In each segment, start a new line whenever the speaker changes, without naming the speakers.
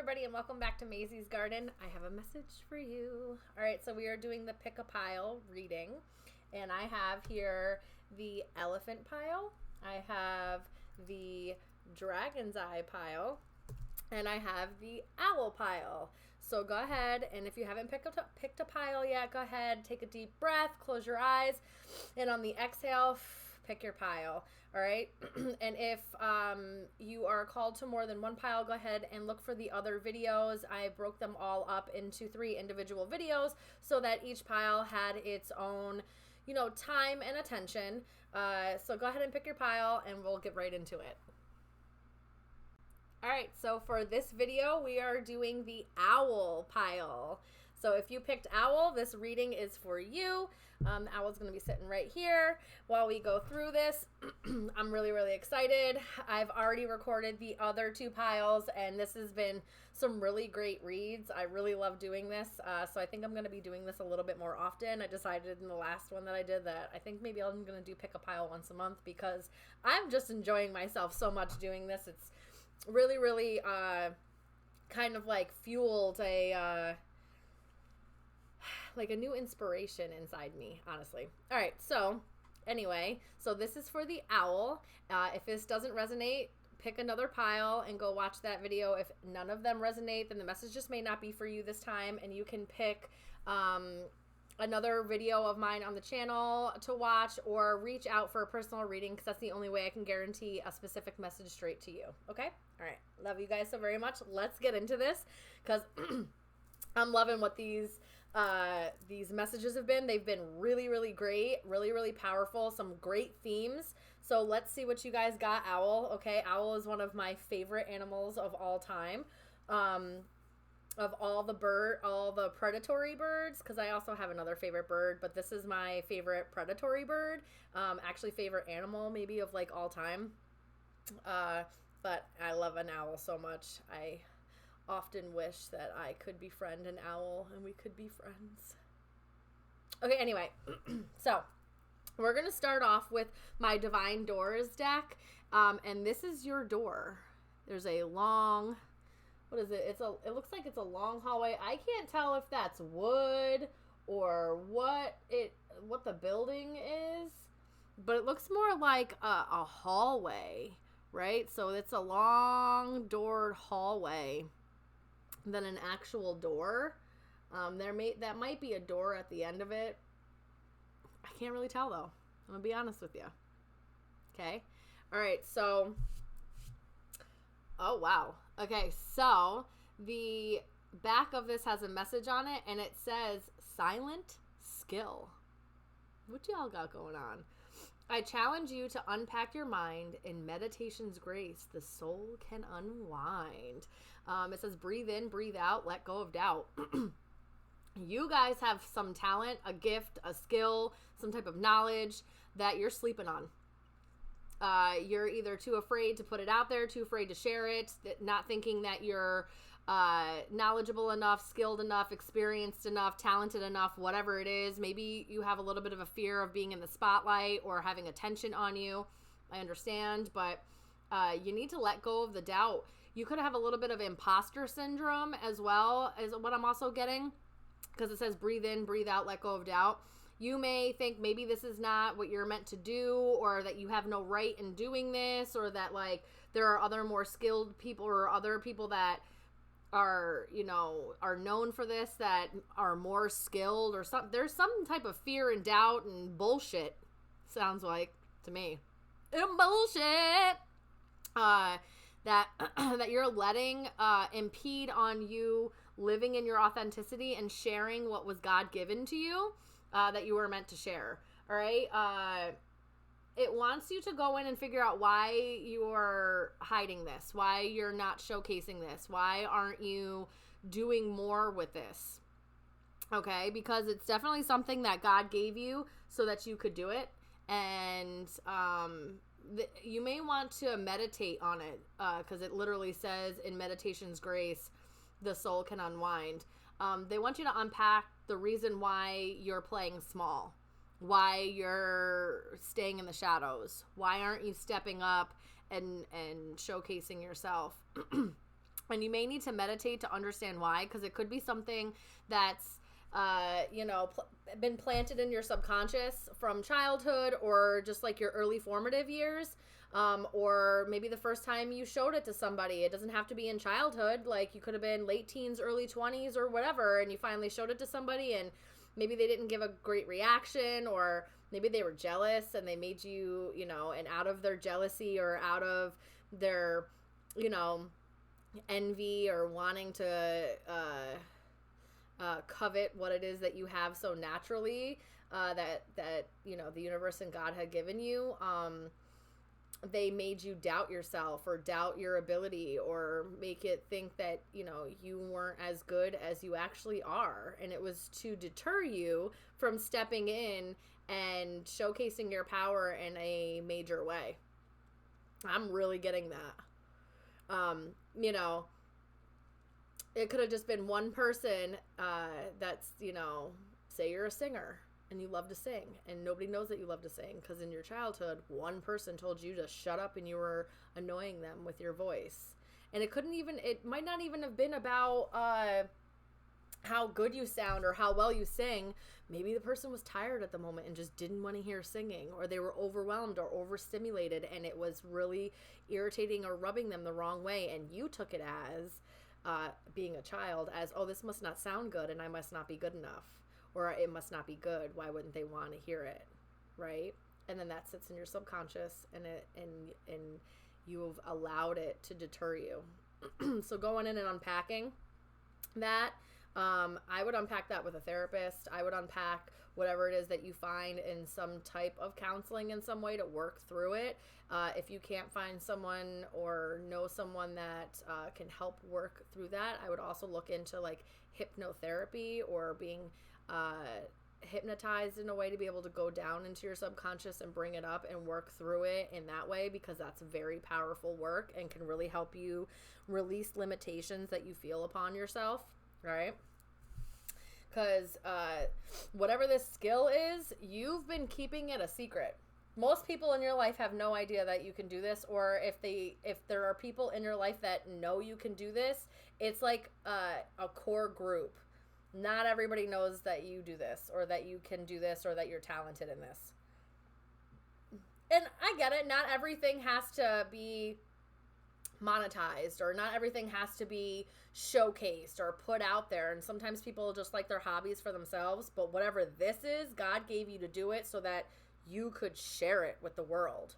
everybody, and welcome back to Mazysgarden. I have a message for you. All right, so we are doing the pick a pile reading, and I have here the elephant pile, I have the dragon's eye pile, and I have the owl pile. So go ahead, and if you haven't picked a pile yet, go ahead, take a deep breath, close your eyes, and on the exhale, pick your pile. All right. And if you are called to more than one pile, go ahead and look for the other videos. I broke them all up into 3 individual videos so that each pile had its own, time and attention. So go ahead and pick your pile and we'll get right into it. All right, so for this video, we are doing the owl pile. So if you picked owl, this reading is for you. The owl's gonna be sitting right here while we go through this. I'm really excited. I've already recorded the other 2 piles, and this has been some really great reads. I really love doing this, so I think I'm gonna be doing this a little bit more often. I decided in the last one that I did that I think maybe I'm gonna do pick a pile once a month because I'm just enjoying myself so much doing this. It's really kind of like fueled a like a new inspiration inside me, honestly. All right, so anyway, so this is for the owl. If this doesn't resonate, pick another pile and go watch that video. If none of them resonate, then the message just may not be for you this time, and you can pick another video of mine on the channel to watch or reach out for a personal reading, because that's the only way I can guarantee a specific message straight to you. Okay? All right. Love you guys so very much. Let's get into this, because I'm loving what these messages have been. They've been really great, really powerful, some great themes. So let's see what you guys got. Owl. Okay. Owl is one of my favorite animals of all time. Of all the predatory birds, because I also have another favorite bird, but this is my favorite predatory bird, actually favorite animal maybe of like all time, but I love an owl so much. I often wish that I could befriend an owl and we could be friends. Okay, anyway, so we're gonna start off with my Divine Doors deck, and this is your door. There's a long, what is it? It looks like it's a long hallway. I can't tell if that's wood or what the building is, but it looks more like a hallway, right? So it's a long doored hallway than an actual door. That might be a door at the end of it. I can't really tell though. I'm gonna be honest with you. Okay. All right. So, oh wow. Okay, so the back of this has a message on it, and it says, silent skill. What y'all got going on? I challenge you to unpack your mind. In meditation's grace, the soul can unwind. It says, breathe in, breathe out, let go of doubt. You guys have some talent, a gift, a skill, some type of knowledge that you're sleeping on. You're either too afraid to put it out there, too afraid to share it, not thinking that you're knowledgeable enough, skilled enough, experienced enough, talented enough, whatever it is. Maybe you have a little bit of a fear of being in the spotlight or having attention on you. I understand, but you need to let go of the doubt. You could have a little bit of imposter syndrome as well, as what I'm also getting, because it says breathe in, breathe out, let go of doubt. You may think maybe this is not what you're meant to do, or that you have no right in doing this, or that like there are other more skilled people or other people that are, are known for this that are more skilled or something. There's some type of fear and doubt and bullshit, sounds like to me. And bullshit that you're letting impede on you living in your authenticity and sharing what was God given to you. That you were meant to share. All right. It wants you to go in and figure out why you're hiding this, why you're not showcasing this, why aren't you doing more with this? Okay. Because it's definitely something that God gave you so that you could do it. And you may want to meditate on it, because it literally says in meditation's grace, the soul can unwind. They want you to unpack the reason why you're playing small, why you're staying in the shadows, why aren't you stepping up and showcasing yourself. And you may need to meditate to understand why, because it could be something that's, been planted in your subconscious from childhood or just like your early formative years. Or maybe the first time you showed it to somebody. It doesn't have to be in childhood. Like, you could have been late teens, early 20s or whatever, and you finally showed it to somebody and maybe they didn't give a great reaction, or maybe they were jealous and they made you, and out of their jealousy or out of their, envy or wanting to covet what it is that you have so naturally, that the universe and God had given you, they made you doubt yourself or doubt your ability or make it think that, you weren't as good as you actually are. And it was to deter you from stepping in and showcasing your power in a major way. I'm really getting that. It could have just been one person that's, say you're a singer and you love to sing and nobody knows that you love to sing because in your childhood, one person told you to shut up and you were annoying them with your voice. And it might not even have been about how good you sound or how well you sing. Maybe the person was tired at the moment and just didn't want to hear singing, or they were overwhelmed or overstimulated and it was really irritating or rubbing them the wrong way. And you took it as being a child as, oh, this must not sound good and I must not be good enough, or it must not be good. Why wouldn't they want to hear it? Right? And then that sits in your subconscious and you've allowed it to deter you. So going in and unpacking that, I would unpack that with a therapist. I would unpack whatever it is that you find in some type of counseling in some way to work through it. If you can't find someone or know someone that can help work through that, I would also look into like hypnotherapy or being hypnotized in a way to be able to go down into your subconscious and bring it up and work through it in that way, because that's very powerful work and can really help you release limitations that you feel upon yourself, right? Because whatever this skill is, you've been keeping it a secret. Most people in your life have no idea that you can do this, or if there are people in your life that know you can do this, it's like a core group. Not everybody knows that you do this, or that you can do this, or that you're talented in this. And I get it. Not everything has to be monetized, or not everything has to be showcased or put out there. And sometimes people just like their hobbies for themselves. But whatever this is, God gave you to do it so that you could share it with the world.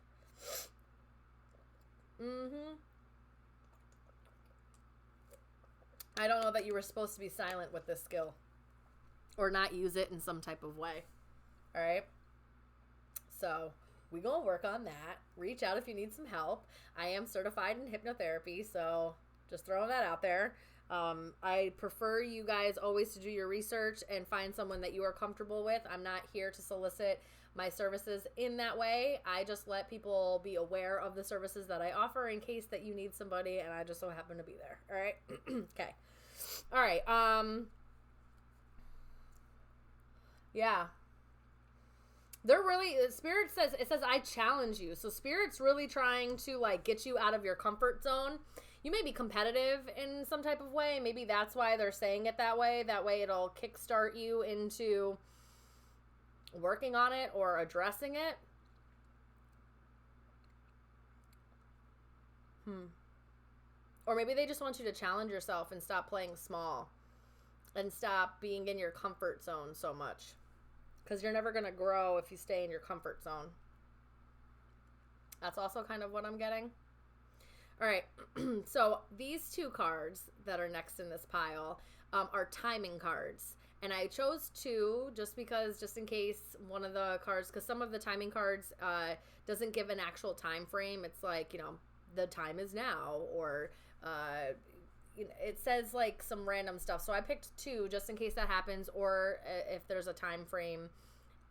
I don't know that you were supposed to be silent with this skill or not use it in some type of way. All right. So we're going to work on that. Reach out if you need some help. I am certified in hypnotherapy, so just throwing that out there. I prefer you guys always to do your research and find someone that you are comfortable with. I'm not here to solicit my services in that way. I just let people be aware of the services that I offer in case that you need somebody, and I just so happen to be there. All right. Okay. All right. Yeah. They're really, Spirit says, it says, I challenge you. So Spirit's really trying to like get you out of your comfort zone. You may be competitive in some type of way. Maybe that's why they're saying it that way. That way it'll kickstart you into working on it or addressing it. Or maybe they just want you to challenge yourself and stop playing small and stop being in your comfort zone so much, because you're never going to grow if you stay in your comfort zone. That's also kind of what I'm getting. All right. So these two cards that are next in this pile are timing cards. And I chose two just in case one of the cards, because some of the timing cards doesn't give an actual time frame. It's like, the time is now, or it says like some random stuff. So I picked two just in case that happens, or if there's a time frame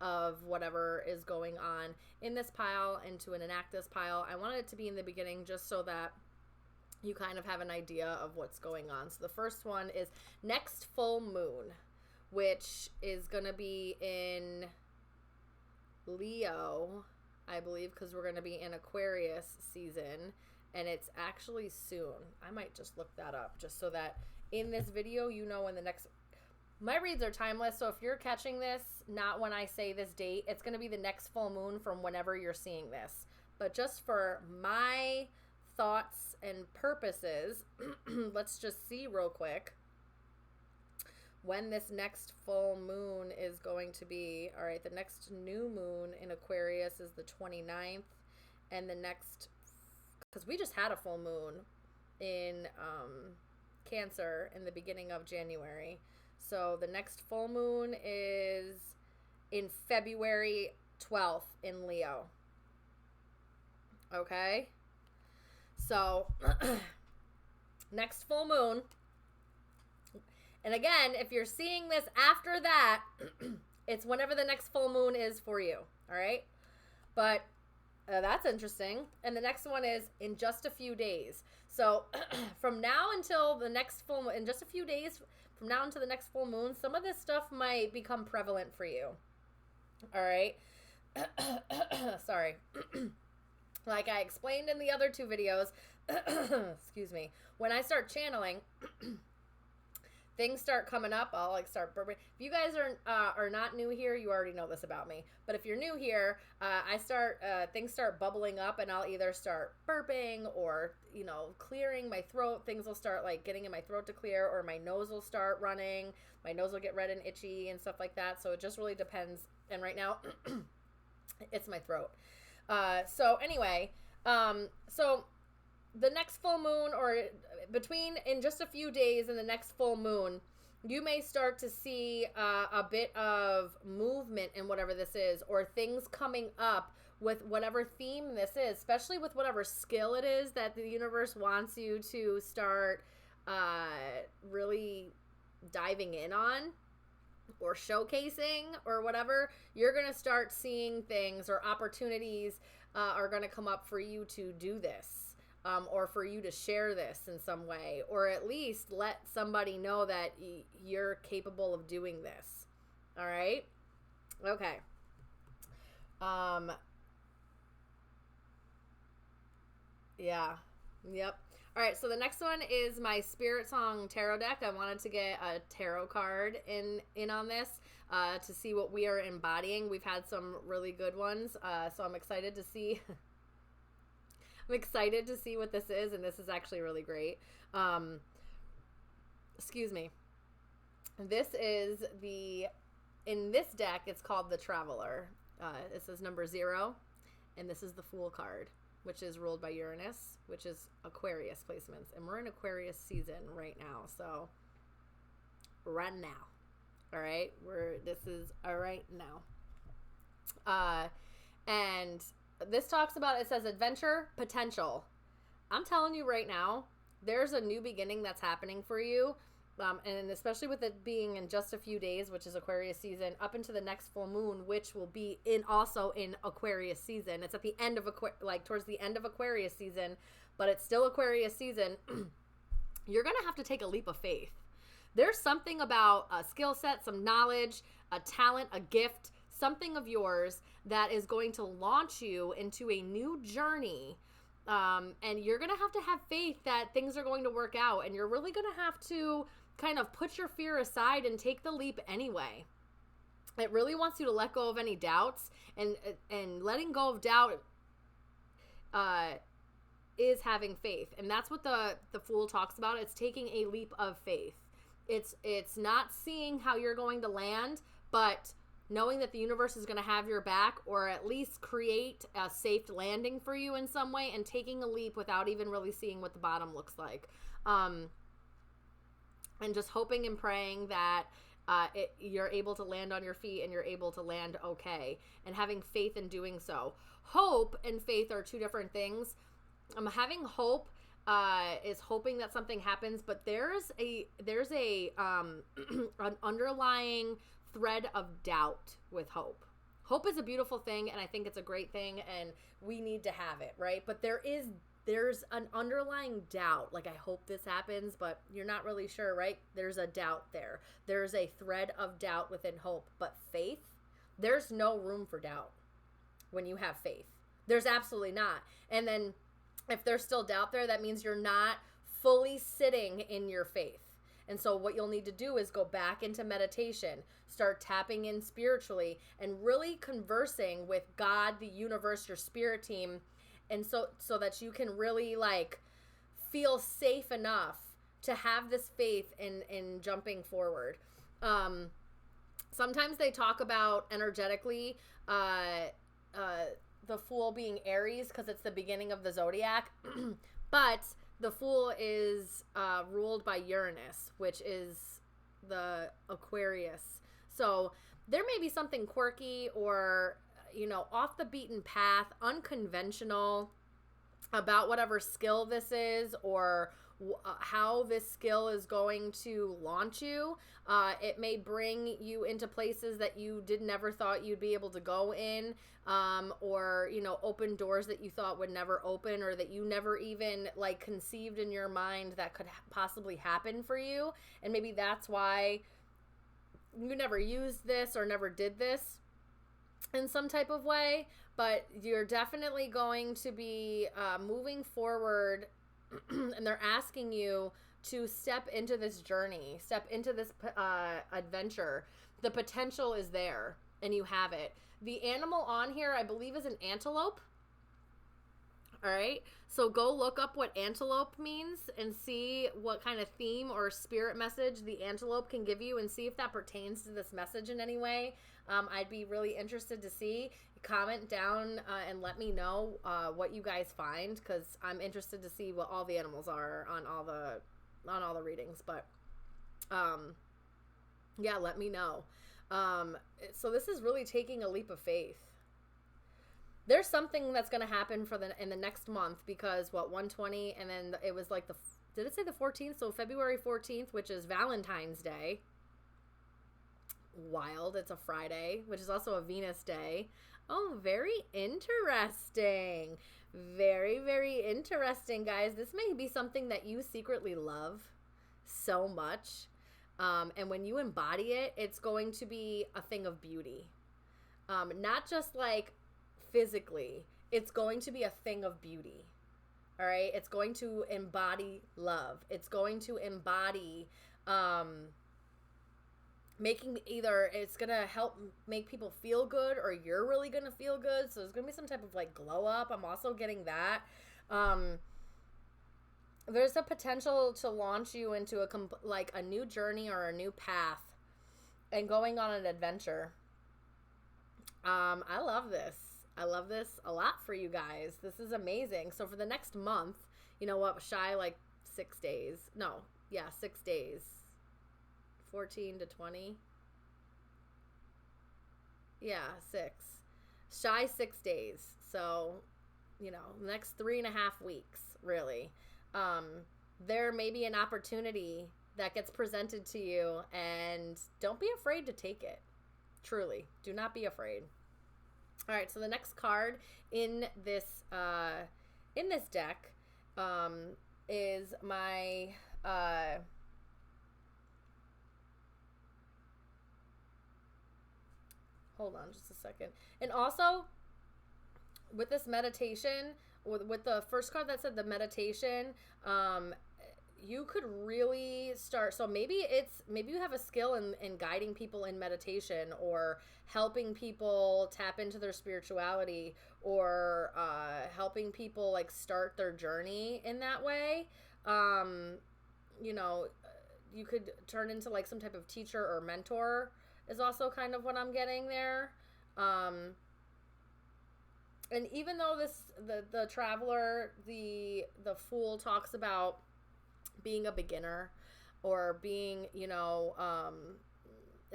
of whatever is going on in this pile and to enact this pile. I wanted it to be in the beginning just so that you kind of have an idea of what's going on. So the first one is next full moon, which is going to be in Leo, I believe, because we're going to be in Aquarius season. and it's actually soon. I might just look that up just so that in this video, you know, when the next, my reads are timeless. So if you're catching this, not when I say this date, it's going to be the next full moon from whenever you're seeing this. But just for my thoughts and purposes, let's just see real quick when this next full moon is going to be. All right, the next new moon in Aquarius is the 29th, and the next, because we just had a full moon in Cancer in the beginning of January. So the next full moon is in February 12th in Leo. Okay? So, next full moon. And again, if you're seeing this after that, it's whenever the next full moon is for you. All right? But that's interesting. And the next one is in just a few days. So, from now until the next full moon, in just a few days, from now until the next full moon, some of this stuff might become prevalent for you. All right? Sorry. Like I explained in the other two videos, excuse me, when I start channeling, things start coming up. I'll like start burping. If you guys are not new here, you already know this about me. But if you're new here, things start bubbling up, and I'll either start burping or, you know, clearing my throat. Things will start like getting in my throat to clear, or my nose will start running. My nose will get red and itchy and stuff like that. So it just really depends. And right now, it's my throat. So anyway, so the next full moon, or in just a few days in the next full moon, you may start to see a bit of movement in whatever this is, or things coming up with whatever theme this is, especially with whatever skill it is that the universe wants you to start really diving in on or showcasing or whatever. You're going to start seeing things, or opportunities are going to come up for you to do this, or for you to share this in some way, or at least let somebody know that you're capable of doing this. All right? Okay. Yeah. Yep. All right, so the next one is my Spirit Song Tarot deck. I wanted to get a tarot card in on this to see what we are embodying. We've had some really good ones, so I'm excited to see. I'm excited to see what this is, and this is actually really great. Excuse me. This is in this deck, it's called the Traveler. This is number 0, and this is the Fool card, which is ruled by Uranus, which is Aquarius placements. And we're in Aquarius season right now. So, right now. All right? This is right now. And this talks about, it says adventure potential. I'm telling you right now, there's a new beginning that's happening for you. And especially with it being in just a few days, which is Aquarius season, up into the next full moon, which will be also in Aquarius season. It's at the end of towards the end of Aquarius season, but it's still Aquarius season. You're going to have to take a leap of faith. There's something about a skill set, some knowledge, a talent, a gift, something of yours that is going to launch you into a new journey. And you're going to have faith that things are going to work out, and you're really going to have to kind of put your fear aside and take the leap anyway. It really wants you to let go of any doubts, and letting go of doubt is having faith. And that's what the Fool talks about. It's taking a leap of faith. It's not seeing how you're going to land, but knowing that the universe is going to have your back, or at least create a safe landing for you in some way, and taking a leap without even really seeing what the bottom looks like. And just hoping and praying that you're able to land on your feet, and you're able to land okay, and having faith in doing so. Hope and faith are two different things. Having hope is hoping that something happens, but there's an underlying thread of doubt with hope. Hope is a beautiful thing, and I think it's a great thing, and we need to have it, right? But there's an underlying doubt, like, I hope this happens, but you're not really sure, right? There's a doubt there. There's a thread of doubt within hope. But faith, there's no room for doubt when you have faith. There's absolutely not. And then If there's still doubt there, that means you're not fully sitting in your faith. And so what you'll need to do is go back into meditation, start tapping in spiritually, and really conversing with God, the universe, your spirit team, and so that you can really like feel safe enough to have this faith in jumping forward. Sometimes they talk about energetically the Fool being Aries because it's the beginning of the zodiac, but the Fool is ruled by Uranus, which is the Aquarius. So there may be something quirky or, off the beaten path, unconventional about whatever skill this is or how this skill is going to launch you. It may bring you into places that you never thought you'd be able to go in, or, open doors that you thought would never open or that you never even like conceived in your mind that could possibly happen for you. And maybe that's why you never used this or never did this in some type of way, but you're definitely going to be moving forward. And they're asking you to step into this journey, step into this adventure. The potential is there, and you have it. The animal on here, I believe, is an antelope. All right, so go look up what antelope means and see what kind of theme or spirit message the antelope can give you and see if that pertains to this message in any way. I'd be really interested to see. Comment down and let me know what you guys find, because I'm interested to see what all the animals are on all the readings. But yeah, let me know. So this is really taking a leap of faith. There's something that's going to happen in the next month, because 120, and then it was like did it say the 14th? So February 14th, which is Valentine's Day. Wild. It's a Friday, which is also a Venus day. Oh, very interesting. Very, very interesting, guys. This may be something that you secretly love so much. And when you embody it, it's going to be a thing of beauty. Not just like physically. It's going to be a thing of beauty. All right? It's going to embody love. It's going to embody it's gonna help make people feel good, or you're really gonna feel good. So there's gonna be some type of like glow up. I'm also getting that. There's a potential to launch you into a new journey or a new path and going on an adventure. I love this. I love this a lot for you guys. This is amazing. So for the next month, you know what, shy like 6 days. No, yeah, 6 days. 14 to 20. Yeah, 6. Shy 6 days. So, next 3.5 weeks, really. There may be an opportunity that gets presented to you, and don't be afraid to take it. Truly, do not be afraid. All right, so the next card in this deck is my hold on just a second. And also, with this meditation, with the first card that said the meditation, you could really start. So maybe you have a skill in guiding people in meditation, or helping people tap into their spirituality, or helping people like start their journey in that way. You could turn into like some type of teacher or mentor is also kind of what I'm getting there. And even though the traveler, the Fool talks about being a beginner, or being, in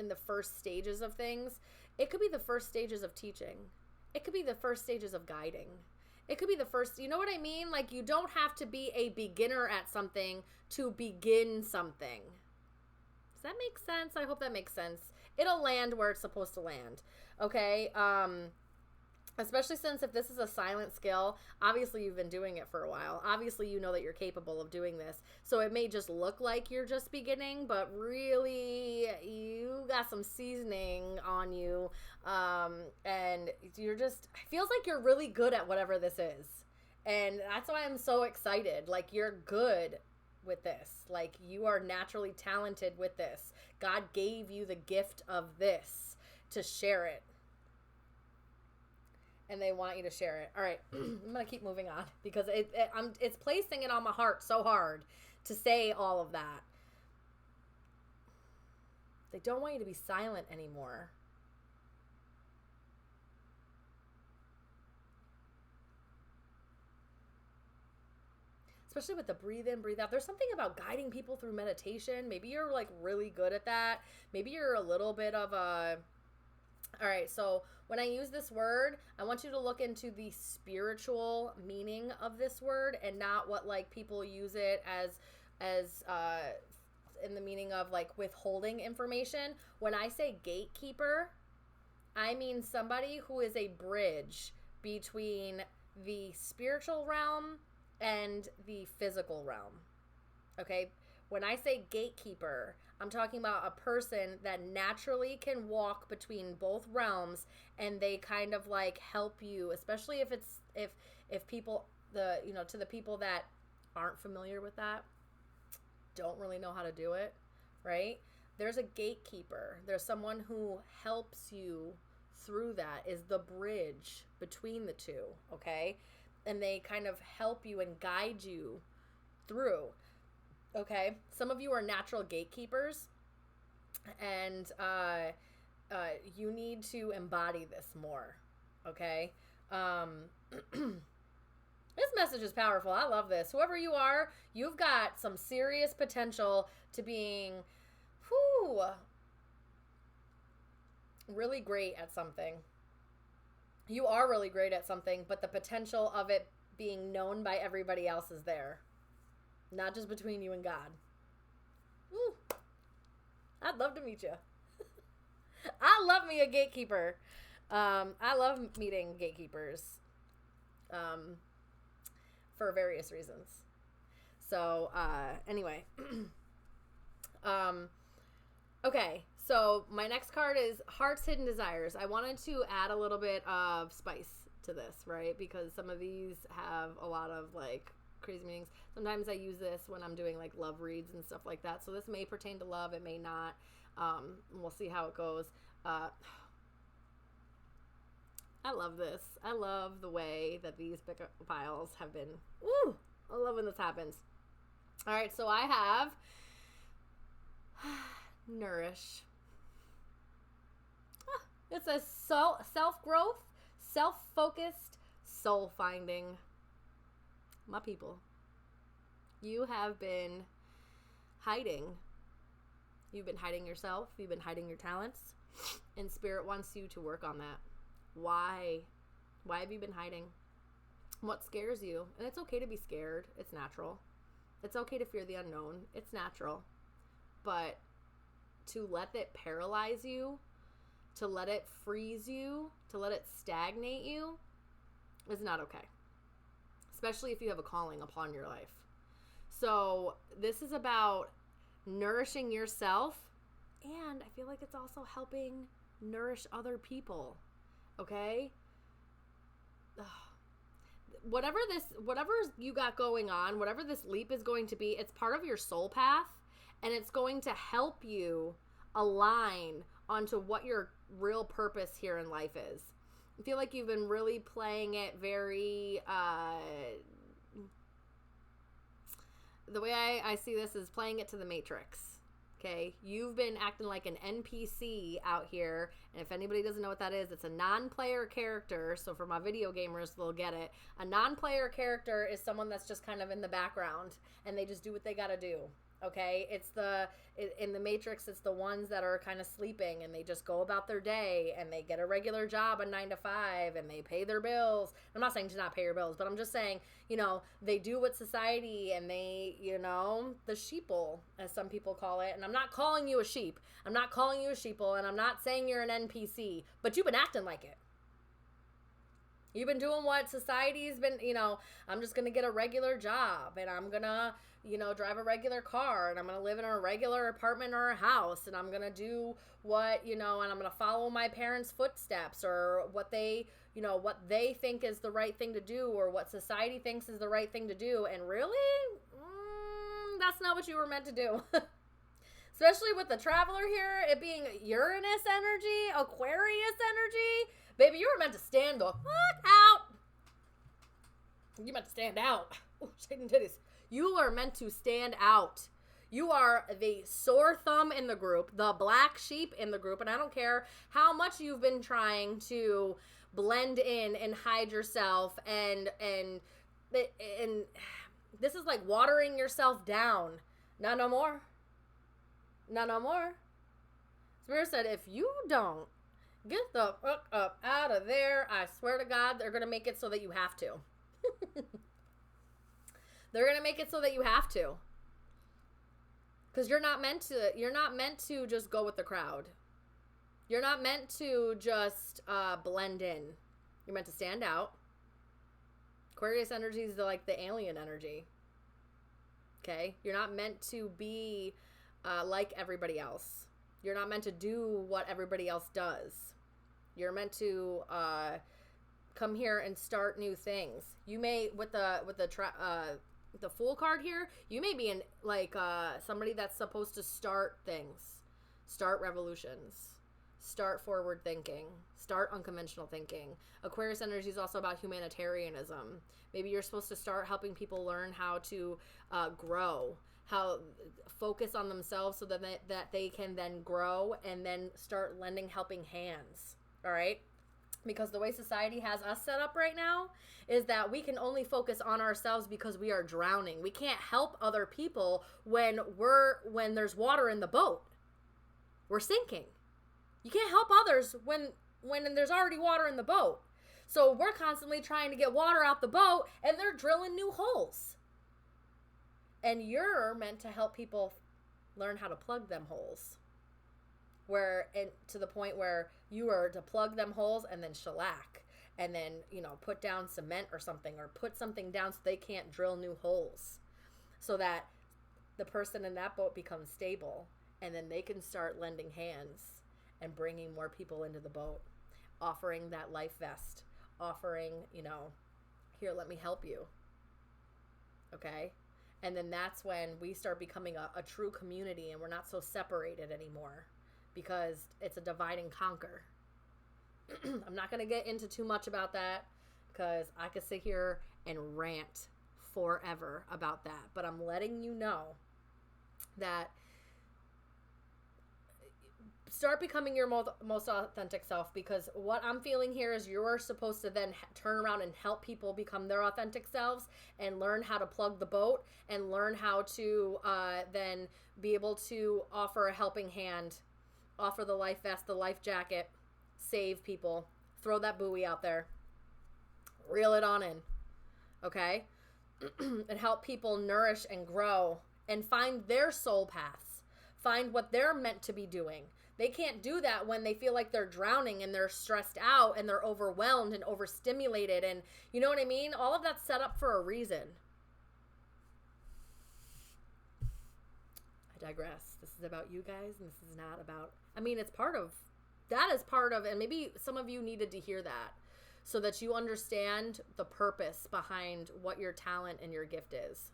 the first stages of things, it could be the first stages of teaching. It could be the first stages of guiding. It could be the first, you know what I mean? Like, you don't have to be a beginner at something to begin something. Does that make sense? I hope that makes sense. It'll land where it's supposed to land. Okay? Especially since if this is a silent skill, obviously you've been doing it for a while. Obviously you know that you're capable of doing this. So it may just look like you're just beginning, but really you got some seasoning on you. And you're just, it feels like you're really good at whatever this is. And that's why I'm so excited. Like, you're good with this. Like, you are naturally talented with this. God gave you the gift of this to share it. And they want you to share it. All right, I'm going to keep moving on because it's placing it on my heart so hard to say all of that. They don't want you to be silent anymore. Especially with the breathe in, breathe out. There's something about guiding people through meditation. Maybe you're like really good at that. Maybe you're a little bit of a... All right, so when I use this word, I want you to look into the spiritual meaning of this word and not what like people use it as in the meaning of like withholding information. When I say gatekeeper, I mean somebody who is a bridge between the spiritual realm and the physical realm. Okay? When I say gatekeeper, I'm talking about a person that naturally can walk between both realms, and they kind of like help you, especially if it's if people to the people that aren't familiar with that, don't really know how to do it, right? There's a gatekeeper. There's someone who helps you through that, is the bridge between the two, okay? And they kind of help you and guide you through. Okay, some of you are natural gatekeepers, and you need to embody this more. Okay, this message is powerful. I love this. Whoever you are, you've got some serious potential to being, really great at something. You are really great at something, but the potential of it being known by everybody else is there. Not just between you and God. Woo. I'd love to meet you. I love me a gatekeeper. I love meeting gatekeepers for various reasons. So, anyway. Okay, so my next card is Heart's Hidden Desires. I wanted to add a little bit of spice to this, right? Because some of these have a lot of, like, crazy meanings. Sometimes I use this when I'm doing like love reads and stuff like that. So this may pertain to love, it may not. We'll see how it goes. I love this. I love the way that these pickup piles have been. Woo! I love when this happens. All right, so I have Nourish. It says self-growth, self-focused, soul-finding. My people, you have been hiding. You've been hiding yourself. You've been hiding your talents. And Spirit wants you to work on that. Why? Why have you been hiding? What scares you? And it's okay to be scared. It's natural. It's okay to fear the unknown. It's natural. But to let it paralyze you, to let it freeze you, to let it stagnate you is not okay. Especially if you have a calling upon your life. So this is about nourishing yourself, and I feel like it's also helping nourish other people. Okay? Ugh. Whatever you got going on, whatever this leap is going to be, it's part of your soul path, and it's going to help you align onto what your real purpose here in life is. I feel like you've been really playing it very, the way I see this is playing it to the Matrix, okay? You've been acting like an NPC out here, and if anybody doesn't know what that is, it's a non-player character, so for my video gamers, they'll get it. A non-player character is someone that's just kind of in the background, and they just do what they gotta do. Okay, in the Matrix, it's the ones that are kind of sleeping, and they just go about their day, and they get a regular job, a 9 to 5, and they pay their bills. I'm not saying to not pay your bills, but I'm just saying, they do what society, and they, the sheeple, as some people call it. And I'm not calling you a sheep. I'm not calling you a sheeple, and I'm not saying you're an NPC, but you've been acting like it. You've been doing what society's been, I'm just going to get a regular job and I'm going to, drive a regular car and I'm going to live in a regular apartment or a house and I'm going to do what, and I'm going to follow my parents' footsteps or what they, what they think is the right thing to do or what society thinks is the right thing to do. And really, that's not what you were meant to do. Especially with the traveler here, it being Uranus energy, Aquarius energy. Baby, you were meant to stand the fuck out. You meant to stand out. Oh, shaking titties. You are meant to stand out. You are the sore thumb in the group, the black sheep in the group, and I don't care how much you've been trying to blend in and hide yourself and this is like watering yourself down. Not no more. Not no more. Spirit said, if you don't get the fuck up out of there, I swear to God, they're going to make it so that you have to. They're going to make it so that you have to. Because you're not meant to just go with the crowd. You're not meant to just blend in. You're meant to stand out. Aquarius energy is like the alien energy. Okay? You're not meant to be like everybody else. You're not meant to do what everybody else does. You're meant to come here and start new things. You may with the Fool card here, you may be in like somebody that's supposed to start things, start revolutions, start forward thinking, start unconventional thinking. Aquarius energy is also about humanitarianism. Maybe you're supposed to start helping people learn how to grow, how focus on themselves so that they can then grow and then start lending helping hands. All right? Because the way society has us set up right now is that we can only focus on ourselves because we are drowning. We can't help other people when there's water in the boat. We're sinking. You can't help others when there's already water in the boat. So we're constantly trying to get water out the boat and they're drilling new holes. And you're meant to help people learn how to plug them holes. To the point where you are to plug them holes and then shellac. And then, put down cement or something. Or put something down so they can't drill new holes. So that the person in that boat becomes stable. And then they can start lending hands. And bringing more people into the boat. Offering that life vest. Offering, here, let me help you. Okay? And then that's when we start becoming a true community and we're not so separated anymore because it's a divide and conquer. I'm not going to get into too much about that because I could sit here and rant forever about that. But I'm letting you know that start becoming your most authentic self, because what I'm feeling here is you're supposed to then turn around and help people become their authentic selves and learn how to plug the boat and learn how to then be able to offer a helping hand, offer the life vest, the life jacket, save people, throw that buoy out there, reel it on in, okay? And help people nourish and grow and find their soul paths, find what they're meant to be doing. They can't do that when they feel like they're drowning and they're stressed out and they're overwhelmed and overstimulated. And you know what I mean? All of that's set up for a reason. I digress. This is about you guys, and this is not about, it's part of, that is part of, and maybe some of you needed to hear that so that you understand the purpose behind what your talent and your gift is,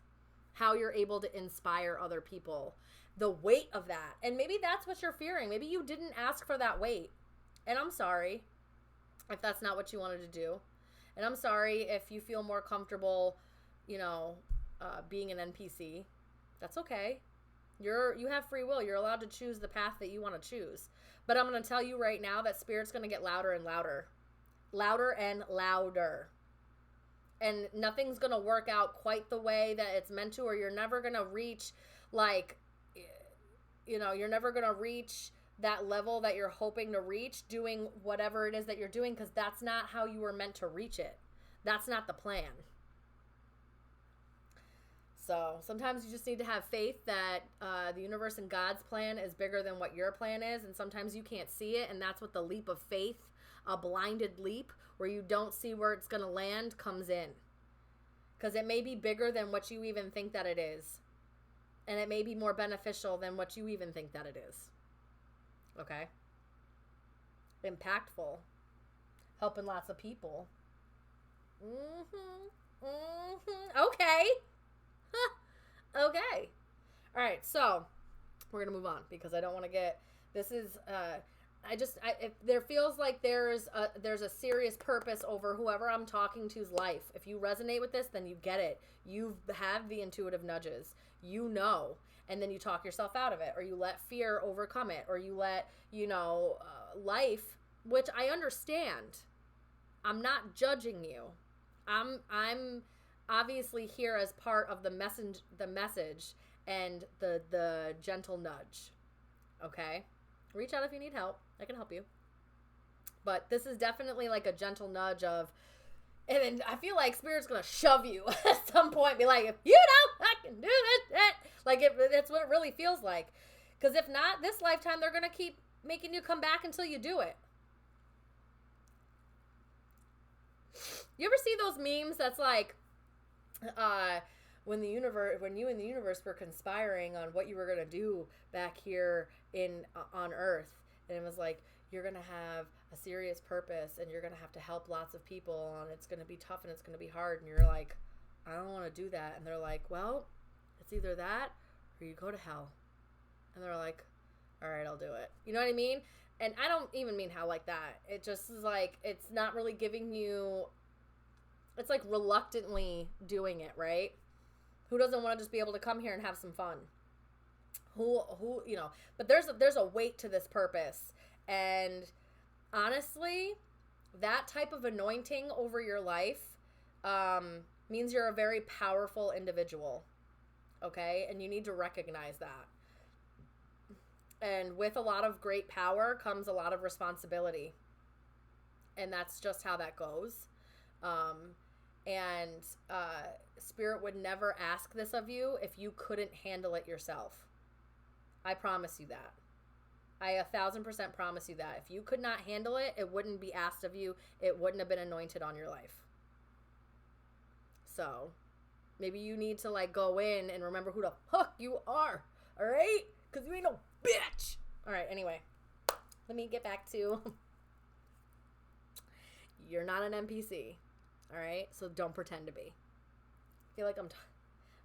how you're able to inspire other people. The weight of that. And maybe that's what you're fearing. Maybe you didn't ask for that weight. And I'm sorry if that's not what you wanted to do. And I'm sorry if you feel more comfortable, being an NPC. That's okay. You have free will. You're allowed to choose the path that you want to choose. But I'm going to tell you right now that Spirit's going to get louder and louder. Louder and louder. And nothing's going to work out quite the way that it's meant to, or you're never going to reach you're never going to reach that level that you're hoping to reach doing whatever it is that you're doing, because that's not how you were meant to reach it. That's not the plan. So sometimes you just need to have faith that the universe and God's plan is bigger than what your plan is, and sometimes you can't see it, and that's what the leap of faith a blinded leap where you don't see where it's going to land comes in. Because it may be bigger than what you even think that it is. And it may be more beneficial than what you even think that it is. Okay? Impactful. Helping lots of people. Okay. Okay. All right, so we're going to move on because I don't want to get... This is... if there feels like there's a serious purpose over whoever I'm talking to's life. If you resonate with this, then you get it. You have the intuitive nudges. You know. And then you talk yourself out of it, or you let fear overcome it, or you let, life, which I understand. I'm not judging you. I'm obviously here as part of the message and the gentle nudge. Okay? Reach out if you need help. I can help you. But this is definitely like a gentle nudge of, and I feel like Spirit's going to shove you at some point. Be like, if you know I can do this shit. Like, that's what it really feels like. Because if not, this lifetime, they're going to keep making you come back until you do it. You ever see those memes that's like, when you and the universe were conspiring on what you were going to do back here on Earth, and it was like, you're going to have a serious purpose and you're going to have to help lots of people and it's going to be tough and it's going to be hard, and you're like, I don't want to do that. And they're like, well, it's either that or you go to hell. And they're like, all right, I'll do it. You know what I mean? And I don't even mean hell like that. It just is like, it's not really giving you, it's like reluctantly doing it, right? Who doesn't want to just be able to come here and have some fun? Who, but there's a weight to this purpose. And honestly, that type of anointing over your life means you're a very powerful individual. Okay? And you need to recognize that. And with a lot of great power comes a lot of responsibility. And that's just how that goes. Spirit would never ask this of you if you couldn't handle it yourself. I promise you that. I 1,000% promise you that. If you could not handle it, it wouldn't be asked of you. It wouldn't have been anointed on your life. So, maybe you need to like go in and remember who the fuck you are. All right? Because you ain't no bitch. All right, anyway. Let me get back to... You're not an NPC. All right? So don't pretend to be. I feel like I'm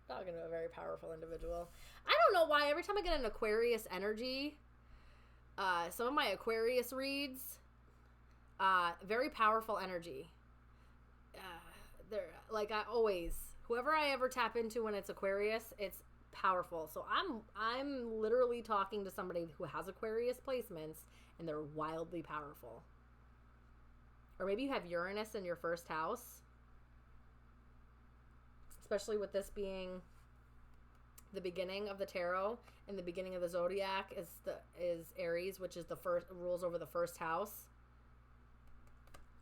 talking to a very powerful individual. I don't know why every time I get an Aquarius energy, some of my Aquarius reads, very powerful energy. They're like, whoever I ever tap into when it's Aquarius, it's powerful. So I'm literally talking to somebody who has Aquarius placements and they're wildly powerful. Or maybe you have Uranus in your first house. Especially with this being the beginning of the tarot and the beginning of the zodiac is Aries, which is the first, rules over the first house.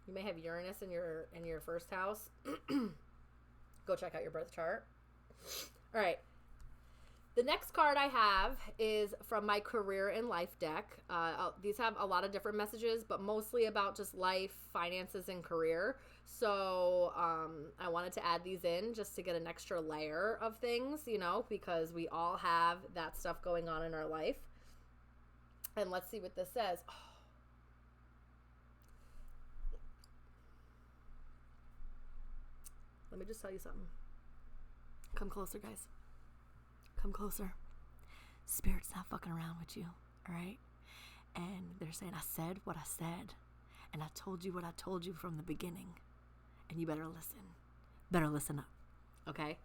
You may have Uranus in your first house. Go check out your birth chart. All right. The next card I have is from my career and life deck. These have a lot of different messages, but mostly about just life, finances, and career. So I wanted to add these in just to get an extra layer of things, because we all have that stuff going on in our life. And let's see what this says. Oh. Let me just tell you something. Come closer, guys. Come closer. Spirit's not fucking around with you, all right? And they're saying, I said what I said. And I told you what I told you from the beginning. And you better listen. Better listen up, okay?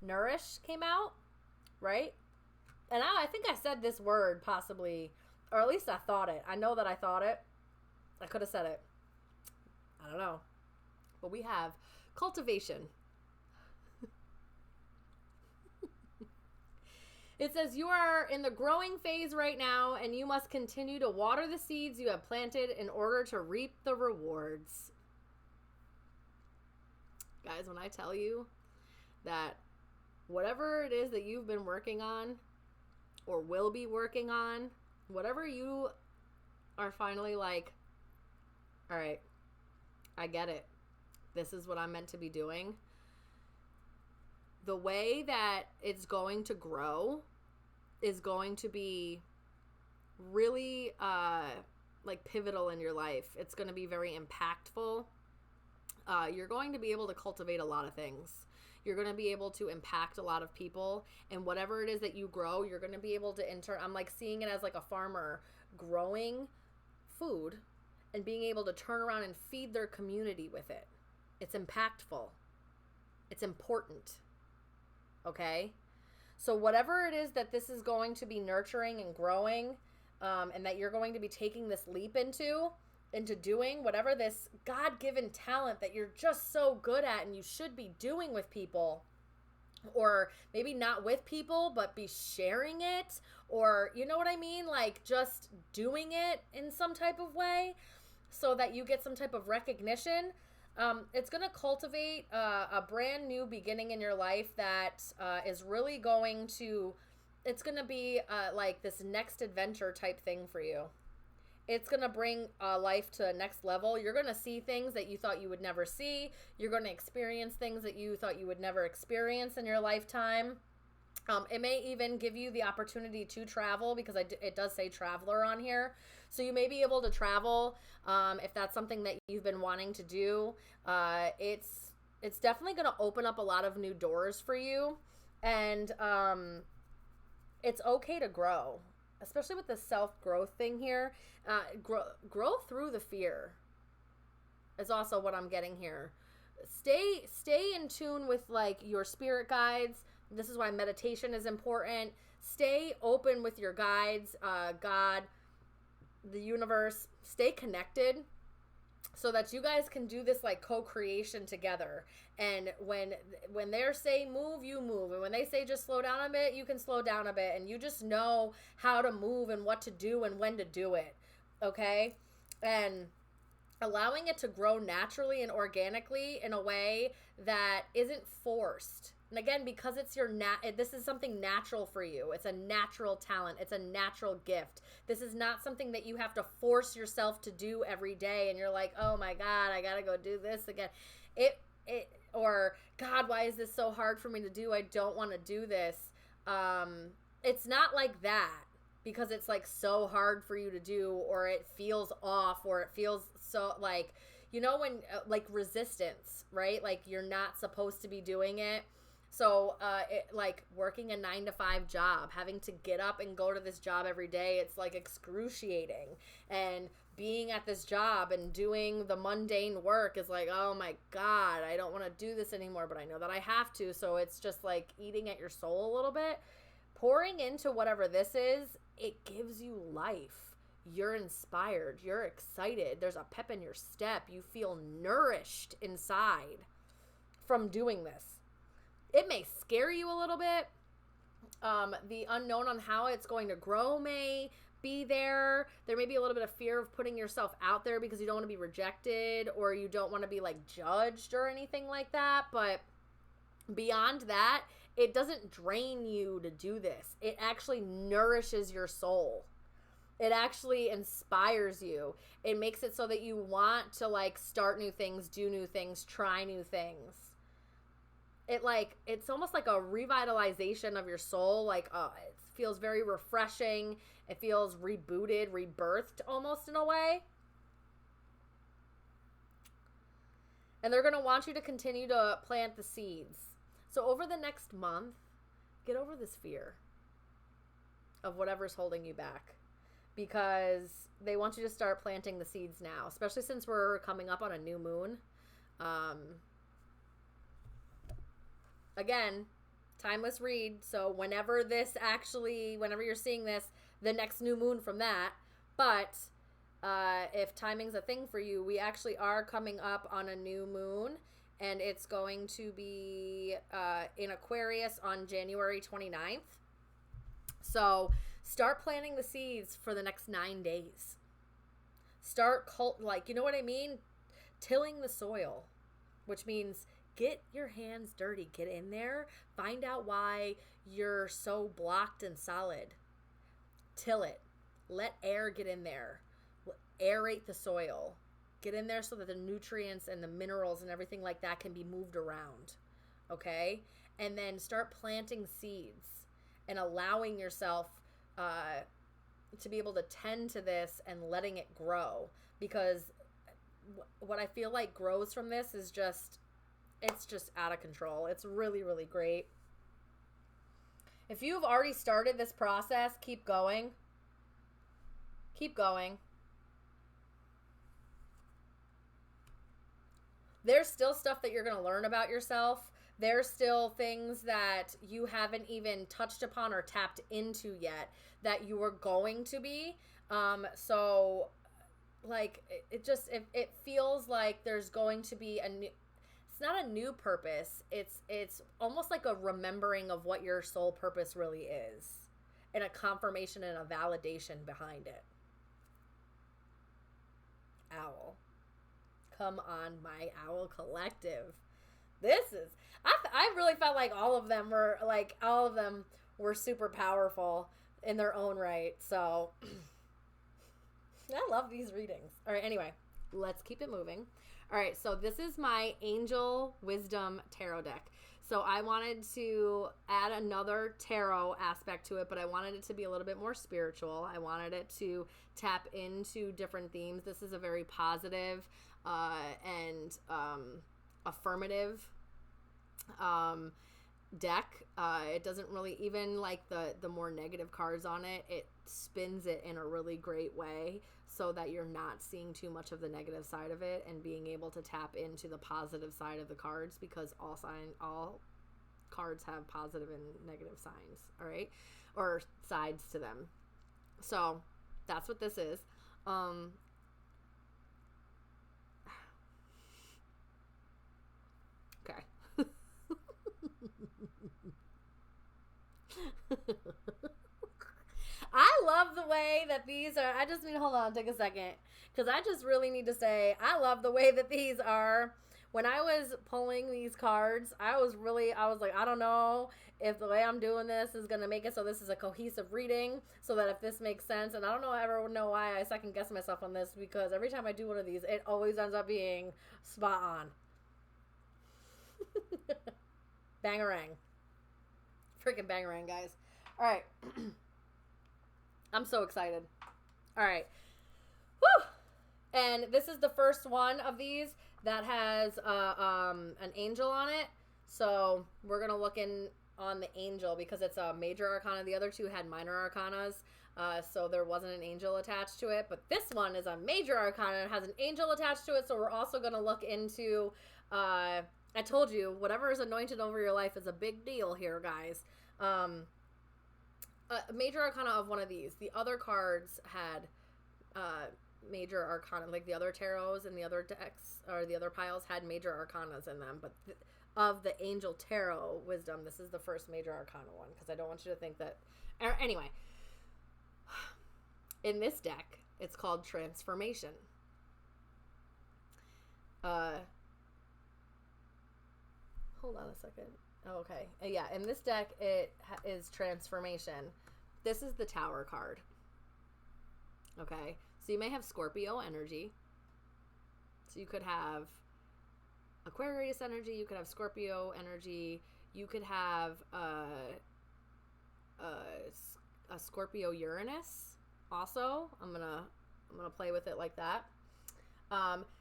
Nourish came out, right? And I think I said this word possibly, or at least I thought it. I know that I thought it. I could have said it. I don't know. But we have cultivation. It says, you are in the growing phase right now, and you must continue to water the seeds you have planted in order to reap the rewards. Guys, when I tell you that whatever it is that you've been working on or will be working on, whatever you are finally like, All right. I get it. This is what I'm meant to be doing. The way that it's going to grow is going to be really like pivotal in your life. It's going to be very impactful. You're going to be able to cultivate a lot of things. You're going to be able to impact a lot of people, and whatever it is that you grow, you're going to be able to I'm like seeing it as like a farmer growing food and being able to turn around and feed their community with it. It's impactful. It's important. Okay? So whatever it is that this is going to be nurturing and growing, and that you're going to be taking this leap into doing, whatever this God-given talent that you're just so good at and you should be doing with people, or maybe not with people, but be sharing it, or you know what I mean? Like just doing it in some type of way so that you get some type of recognition. It's going to cultivate a brand new beginning in your life that is really going to, it's going to be like this next adventure type thing for you. It's going to bring life to a next level. You're going to see things that you thought you would never see. You're going to experience things that you thought you would never experience in your lifetime. It may even give you the opportunity to travel, because it does say traveler on here. So you may be able to travel if that's something that you've been wanting to do. It's definitely going to open up a lot of new doors for you. And it's okay to grow, especially with the self-growth thing here. Grow through the fear is also what I'm getting here. Stay in tune with like your spirit guides. This is why meditation is important. Stay open with your guides, God, the universe. Stay connected so that you guys can do this like co-creation together. And when they're saying move, you move. And when they say just slow down a bit, you can slow down a bit. And you just know how to move and what to do and when to do it. Okay? And allowing it to grow naturally and organically in a way that isn't forced. And again, because it's this is something natural for you. It's a natural talent. It's a natural gift. This is not something that you have to force yourself to do every day. And you're like, oh my God, I got to go do this again. Or God, why is this so hard for me to do? I don't want to do this. It's not like that because it's like so hard for you to do, or it feels off, or it feels so like, you know, when like resistance, right? Like you're not supposed to be doing it. So, like working a 9-to-5 job, having to get up and go to this job every day, it's like excruciating. And being at this job and doing the mundane work is like, oh my God, I don't want to do this anymore, but I know that I have to. So it's just like eating at your soul a little bit. Pouring into whatever this is, it gives you life. You're inspired. You're excited. There's a pep in your step. You feel nourished inside from doing this. It may scare you a little bit. The unknown on how it's going to grow may be there. There may be a little bit of fear of putting yourself out there because you don't want to be rejected, or you don't want to be like judged or anything like that. But beyond that, it doesn't drain you to do this. It actually nourishes your soul. It actually inspires you. It makes it so that you want to like start new things, do new things, try new things. It's almost like a revitalization of your soul. Like, it feels very refreshing. It feels rebooted, rebirthed almost in a way. And they're going to want you to continue to plant the seeds. So over the next month, get over this fear of whatever's holding you back, because they want you to start planting the seeds now, especially since we're coming up on a new moon. Again, timeless read. So whenever you're seeing this, the next new moon from that. But if timing's a thing for you, we actually are coming up on a new moon, and it's going to be in Aquarius on January 29th. So start planting the seeds for the next 9 days. Start you know what I mean? Tilling the soil, which means get your hands dirty. Get in there. Find out why you're so blocked and solid. Till it. Let air get in there. Aerate the soil. Get in there so that the nutrients and the minerals and everything like that can be moved around. Okay? And then start planting seeds and allowing yourself to be able to tend to this and letting it grow. Because what I feel like grows from this is just, it's just out of control. It's really, really great. If you've already started this process, keep going. Keep going. There's still stuff that you're going to learn about yourself. There's still things that you haven't even touched upon or tapped into yet that you are going to be. So, like, it feels like there's going to be a new, it's not a new purpose. It's almost like a remembering of what your soul purpose really is, and a confirmation and a validation behind it. Owl. Come on, my owl collective. This is, I really felt like all of them were super powerful in their own right. So I love these readings. All right, anyway, let's keep it moving. All right, so this is my Angel Wisdom Tarot deck. So I wanted to add another tarot aspect to it, but I wanted it to be a little bit more spiritual. I wanted it to tap into different themes. This is a very positive and affirmative deck. It doesn't really, even like the more negative cards on it, it spins it in a really great way so that you're not seeing too much of the negative side of it and being able to tap into the positive side of the cards, because all cards have positive and negative signs, all right, or sides to them. So that's what this is. Okay. I love the way that these are. I just need to hold on, take a second, because I just really need to say I love the way that these are. When I was pulling these cards, I was like, I don't know if the way I'm doing this is going to make it so this is a cohesive reading, so that if this makes sense, and I don't know why I second guess myself on this, because every time I do one of these, it always ends up being spot on. Bangarang. Freaking bangarang, guys. All right. I'm so excited. All right. Woo! And this is the first one of these that has an angel on it. So we're going to look in on the angel because it's a major arcana. The other two had minor arcanas. So there wasn't an angel attached to it. But this one is a major arcana. It has an angel attached to it. So we're also going to look into... I told you, whatever is anointed over your life is a big deal here, guys. A major arcana of one of these. The other cards had major arcana, like the other tarots and the other decks, or the other piles had major arcanas in them. But of the Angel Tarot Wisdom, this is the first major arcana one, because I don't want you to think that... Anyway, in this deck, it's called Transformation. Hold on a second. Oh, okay. Yeah, in this deck, it is Transformation. This is the Tower card. Okay. So you may have Scorpio energy. So you could have Aquarius energy. You could have Scorpio energy. You could have a Scorpio Uranus also. I'm gonna play with it like that.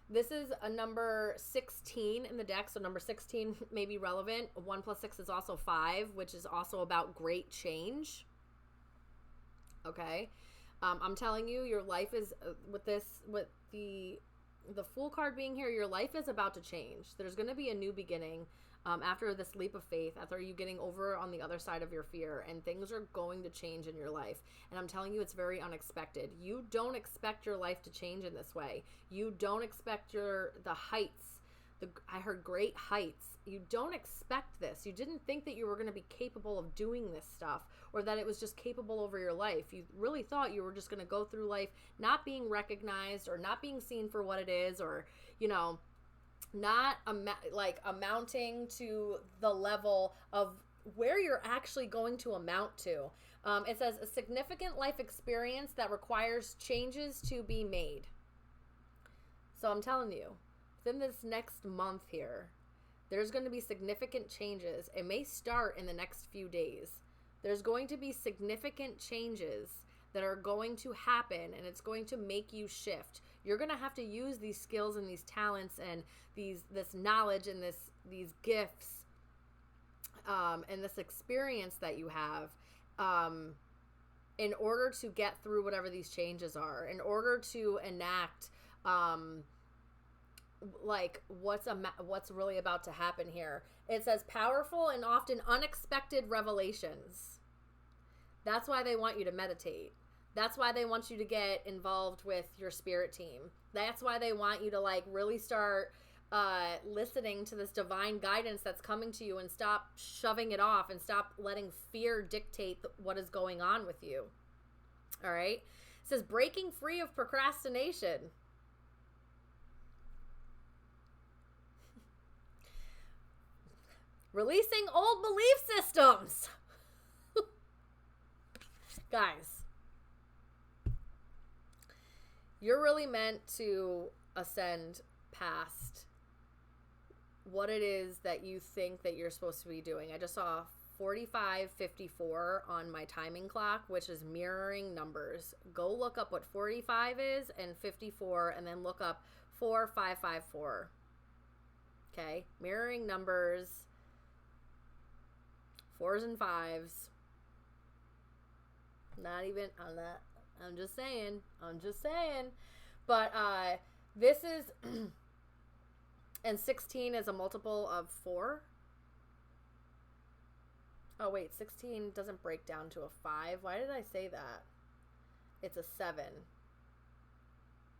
This is a number 16 in the deck, so number 16 may be relevant. 1 plus 6 is also 5, which is also about great change. Okay. I'm telling you, your life is, with the Fool card being here, your life is about to change. There's going to be a new beginning after this leap of faith, after you getting over on the other side of your fear, and things are going to change in your life. And I'm telling you, it's very unexpected. You don't expect your life to change in this way. You don't expect the heights. I heard great heights. You don't expect this. You didn't think that you were going to be capable of doing this stuff, or that it was just capable over your life. You really thought you were just going to go through life not being recognized or not being seen for what it is, or, you know, not amounting to the level of where you're actually going to amount to. It says a significant life experience that requires changes to be made. So I'm telling you, within this next month here, there's going to be significant changes. It may start in the next few days. There's going to be significant changes that are going to happen, and it's going to make you shift. You're going to have to use these skills and these talents and this knowledge and these gifts and this experience that you have in order to get through whatever these changes are, in order to enact like what's really about to happen here. It says powerful and often unexpected revelations. That's why they want you to meditate. That's why they want you to get involved with your spirit team. That's why they want you to like really start listening to this divine guidance that's coming to you and stop shoving it off and stop letting fear dictate what is going on with you. All right. It says breaking free of procrastination. Releasing old belief systems. Guys, you're really meant to ascend past what it is that you think that you're supposed to be doing. I just saw 45:54 on my timing clock, which is mirroring numbers. Go look up what 45 is and 54, and then look up 4554. Okay, mirroring numbers, 4s and 5s. Not even on that. I'm just saying. But this is and 16 is a multiple of 4. Oh wait, 16 doesn't break down to a 5. Why did I say that? It's a 7.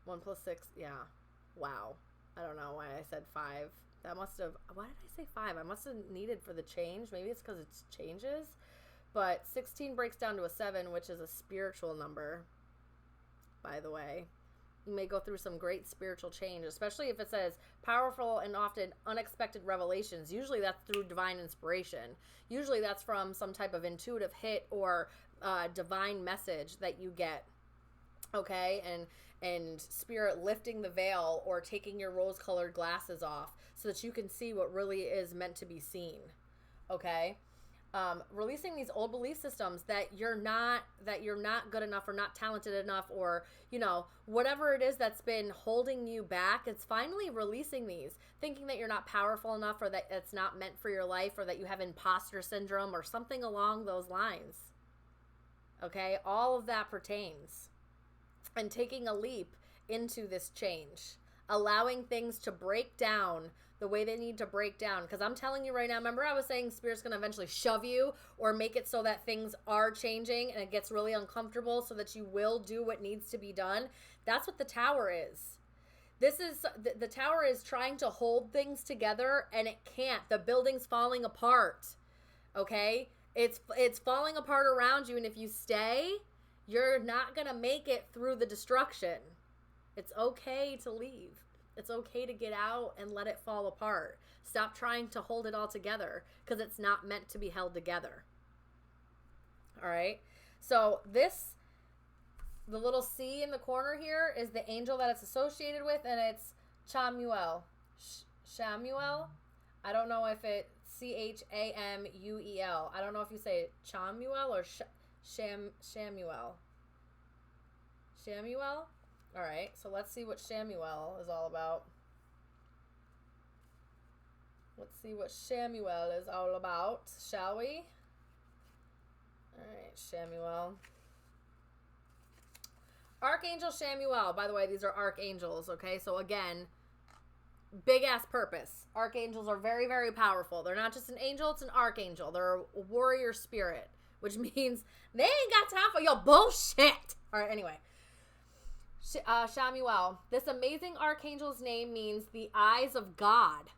1 plus 6, yeah. Wow. I don't know why I said 5. That must have, why did I say 5? I must have needed for the change. Maybe it's because it changes. But 16 breaks down to a 7, which is a spiritual number, by the way. You may go through some great spiritual change, especially if it says powerful and often unexpected revelations. Usually that's through divine inspiration. Usually that's from some type of intuitive hit or divine message that you get. Okay? And spirit lifting the veil or taking your rose-colored glasses off so that you can see what really is meant to be seen. Okay? Releasing these old belief systems that you're not good enough or not talented enough, or whatever it is that's been holding you back. It's finally releasing these, thinking that you're not powerful enough, or that it's not meant for your life, or that you have imposter syndrome or something along those lines. Okay, all of that pertains, and taking a leap into this change, allowing things to break down the way they need to break down. Because I'm telling you right now, remember I was saying Spirit's going to eventually shove you or make it so that things are changing and it gets really uncomfortable so that you will do what needs to be done. That's what the tower is. This is, the tower is trying to hold things together and it can't. The building's falling apart. Okay? It's falling apart around you, and if you stay, you're not going to make it through the destruction. It's okay to leave. It's okay to get out and let it fall apart. Stop trying to hold it all together because it's not meant to be held together. All right. So the little C in the corner here is the angel that it's associated with, and it's Chamuel. Chamuel? I don't know if it's Chamuel. I don't know if you say Chamuel or Shamuel. Shamuel? All right, so let's see what Shamuel is all about. Let's see what Shamuel is all about, shall we? All right, Shamuel. Archangel Shamuel. By the way, these are archangels, okay? So again, big-ass purpose. Archangels are very, very powerful. They're not just an angel, it's an archangel. They're a warrior spirit, which means they ain't got time for your bullshit. All right, anyway. Shamuel. This amazing archangel's name means the eyes of God.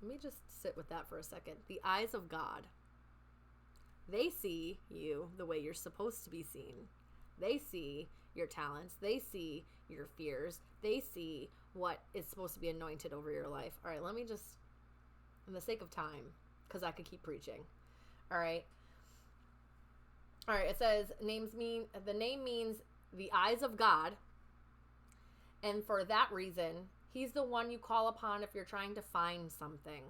Let me just sit with that for a second. The eyes of God. They see you the way you're supposed to be seen. They see your talents. They see your fears. They see what is supposed to be anointed over your life. All right, let me just, in the sake of time, because I could keep preaching. All right. All right, it says the name means the eyes of God, and for that reason, he's the one you call upon if you're trying to find something.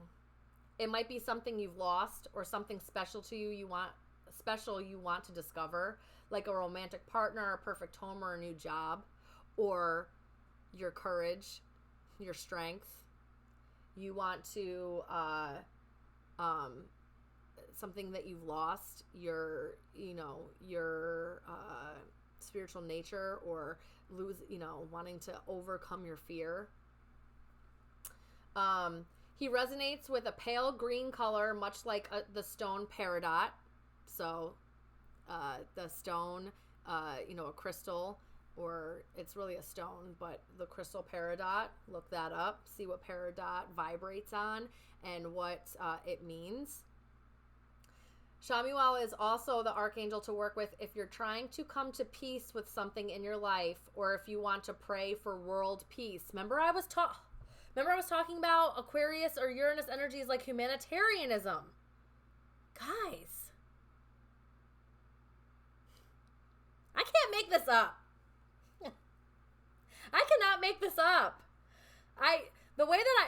It might be something you've lost or something special to you you want to discover, like a romantic partner, a perfect home, or a new job, or your courage, your strength. You want to something that you've lost, your spiritual nature, or wanting to overcome your fear. He resonates with a pale green color, much like the stone peridot. So the stone, a crystal, or it's really a stone, but the crystal peridot, look that up, see what peridot vibrates on and what it means. Shamuel is also the archangel to work with if you're trying to come to peace with something in your life, or if you want to pray for world peace. Remember I was talking about Aquarius or Uranus energies like humanitarianism. Guys, I can't make this up. I cannot make this up.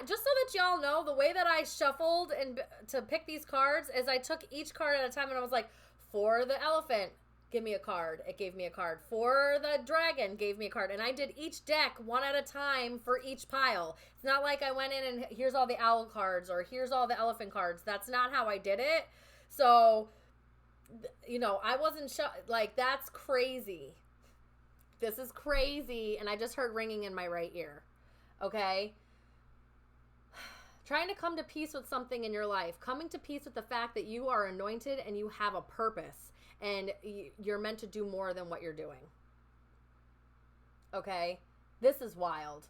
Just so that y'all know, the way that I shuffled and to pick these cards is I took each card at a time and I was like, for the elephant, give me a card. It gave me a card. For the dragon, gave me a card. And I did each deck one at a time for each pile. It's not like I went in and here's all the owl cards or here's all the elephant cards. That's not how I did it. So, I wasn't that's crazy. This is crazy. And I just heard ringing in my right ear. Okay? Trying to come to peace with something in your life. Coming to peace with the fact that you are anointed and you have a purpose. And you're meant to do more than what you're doing. Okay? This is wild.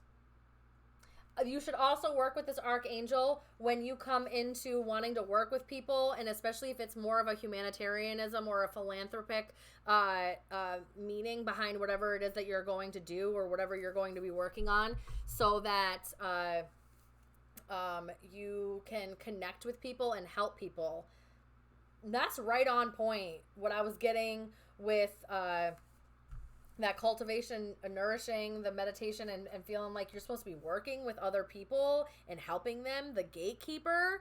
You should also work with this archangel when you come into wanting to work with people, and especially if it's more of a humanitarianism or a philanthropic meaning behind whatever it is that you're going to do or whatever you're going to be working on, so that you can connect with people and help people. That's right on point. What I was getting with that cultivation, nourishing, the meditation, and feeling like you're supposed to be working with other people and helping them, the gatekeeper.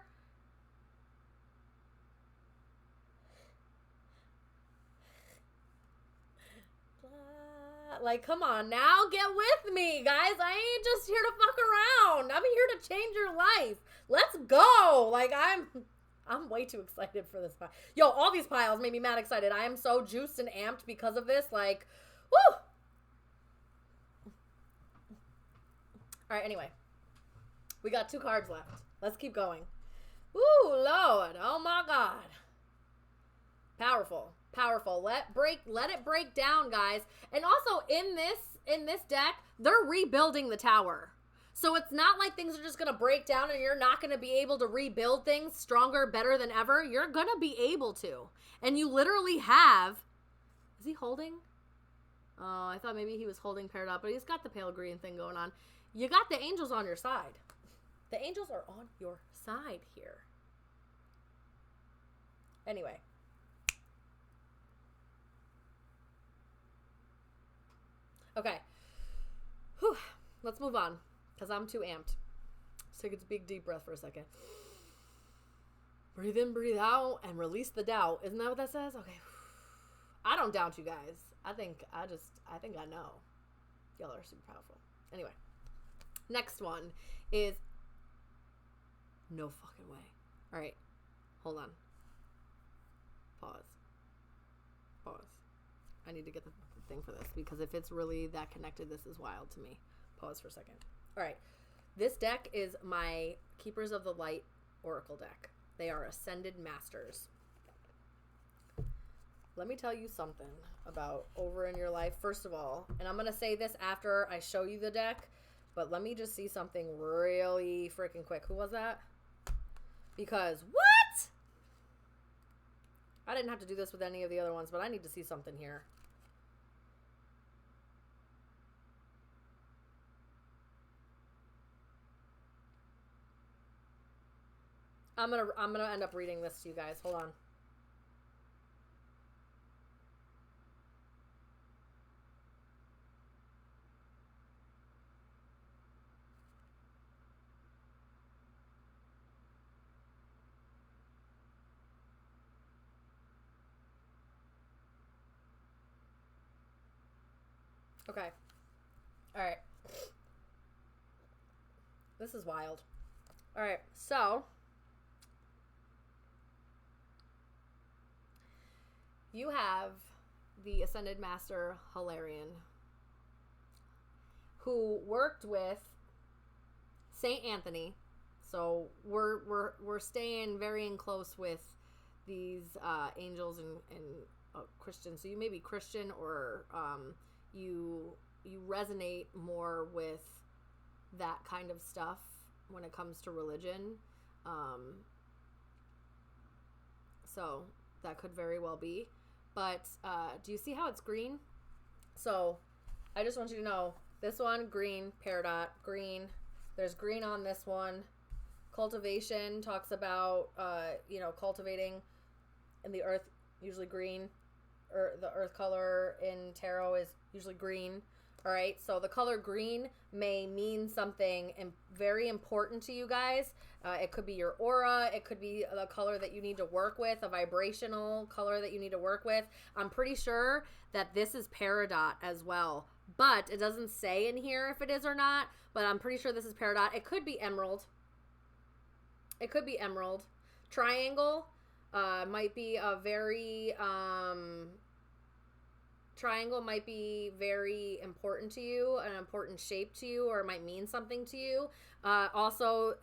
Like, come on now, get with me, guys. I ain't just here to fuck around. I'm here to change your life. Let's go. Like, I'm way too excited for this pile. Yo, all these piles made me mad excited. I am so juiced and amped because of this. Like, woo! All right, anyway. We got 2 cards left. Let's keep going. Ooh, Lord. Oh, my God. Powerful. Powerful. Let it break down, guys. And also, in this deck, they're rebuilding the tower. So it's not like things are just going to break down and you're not going to be able to rebuild things stronger, better than ever. You're going to be able to. And you literally have... Is he holding? Oh, I thought maybe he was holding paired up, but he's got the pale green thing going on. You got the angels on your side. The angels are on your side here. Anyway. Okay. Whew. Let's move on. Because I'm too amped. Let's take a big deep breath for a second. Breathe in, breathe out, and release the doubt. Isn't that what that says? Okay. I don't doubt you guys. I think I know. Y'all are super powerful. Anyway. Next one is... No fucking way. Alright. Hold on. Pause. I need to get the thing for this, because if it's really that connected, this is wild to me. Pause for a second. Alright. This deck is my Keepers of the Light Oracle deck. They are Ascended Masters. Let me tell you something about over in your life. First of all, and I'm going to say this after I show you the deck, but let me just see something really freaking quick. Who was that? Because, what? I didn't have to do this with any of the other ones, but I need to see something here. I'm gonna end up reading this to you guys. Hold on. Okay. All right. This is wild. All right. So, you have the Ascended Master Hilarion, who worked with Saint Anthony. So we're staying very in close with these angels and Christians. So you may be Christian, or you resonate more with that kind of stuff when it comes to religion. So that could very well be. But do you see how it's green? So I just want you to know, this one, green, peridot, green. There's green on this one. Cultivation talks about, cultivating in the earth, usually green. Or the earth color in tarot is usually green. All right, so the color green may mean something very important to you guys. It could be your aura. It could be the color that you need to work with, a vibrational color that you need to work with. I'm pretty sure that this is peridot as well, but it doesn't say in here if it is or not, but I'm pretty sure this is peridot. It could be emerald. It could be emerald. Triangle might be a very... triangle might be very important to you, an important shape to you, or it might mean something to you. Also,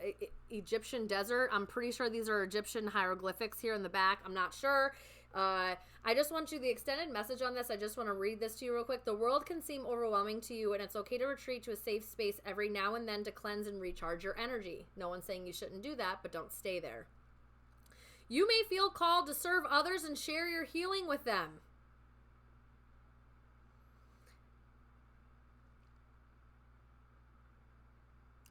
Egyptian desert. I'm pretty sure these are Egyptian hieroglyphics here in the back. I'm not sure. I just want you, the extended message on this, I just want to read this to you real quick. The world can seem overwhelming to you, and it's okay to retreat to a safe space every now and then to cleanse and recharge your energy. No one's saying you shouldn't do that, but don't stay there. You may feel called to serve others and share your healing with them.